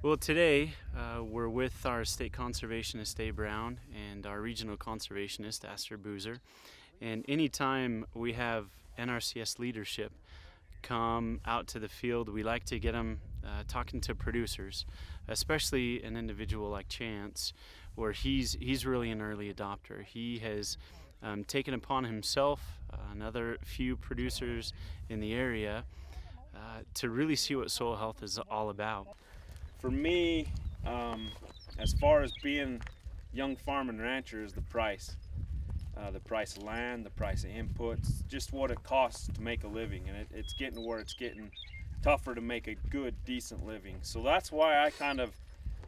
Well, today we're with our State Conservationist, Dave Brown, and our Regional Conservationist, Astor. And anytime we have NRCS leadership come out to the field, we like to get them talking to producers, especially an individual like Chance, where he's really an early adopter. He has taken upon himself, another few producers in the area, to really see what soil health is all about. For me, as far as being young farm and rancher, is the price of land, the price of inputs, just what it costs to make a living. And it's getting to where it's getting tougher to make a good, decent living. So that's why I kind of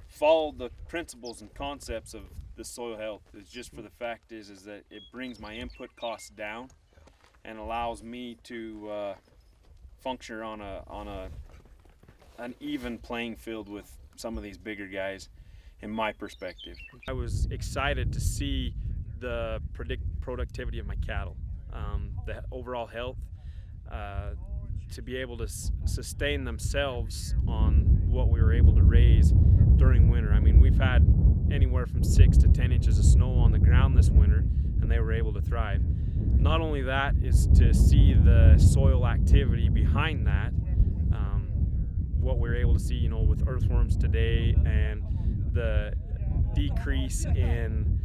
followed the principles and concepts of the soil health. It's just for the fact is that it brings my input costs down and allows me to function on an even playing field with some of these bigger guys, in my perspective. I was excited to see the productivity of my cattle, the overall health, to be able to sustain themselves on what we were able to raise during winter. I mean, we've had anywhere from 6 to 10 inches of snow on the ground this winter, and they were able to thrive. Not only that, is to see the soil activity behind that, what we're able to see, with earthworms today, and the decrease in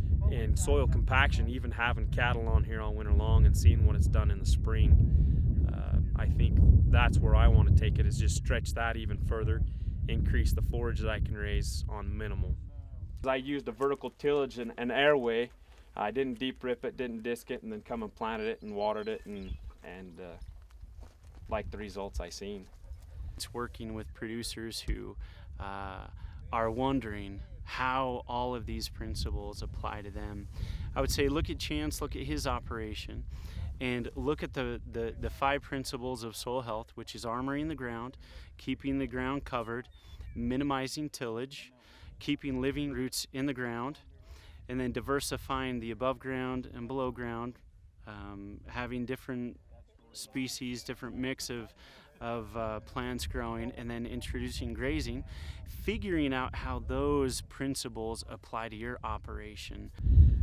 soil compaction, even having cattle on here all winter long and seeing what it's done in the spring. I think that's where I want to take it, is just stretch that even further, increase the forage that I can raise on minimal. I used a vertical tillage and airway. I didn't deep rip it, didn't disc it, and then come and planted it and watered it, and like the results I seen. It's working with producers who are wondering how all of these principles apply to them. I would say look at Chance, look at his operation, and look at the 5 principles of soil health, which is armoring the ground, keeping the ground covered, minimizing tillage, keeping living roots in the ground, and then diversifying the above ground and below ground, having different species, different mix of plants growing, and then introducing grazing, figuring out how those principles apply to your operation.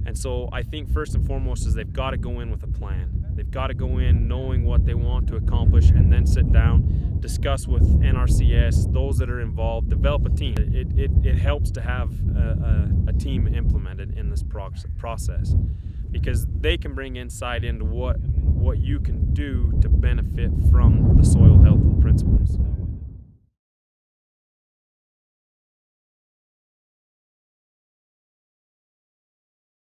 And so I think first and foremost is they've got to go in with a plan. They've got to go in knowing what they want to accomplish, and then sit down, discuss with NRCS, those that are involved, develop a team. It helps to have a team implemented in this process, because they can bring insight into what you can do to benefit from the soil health principles.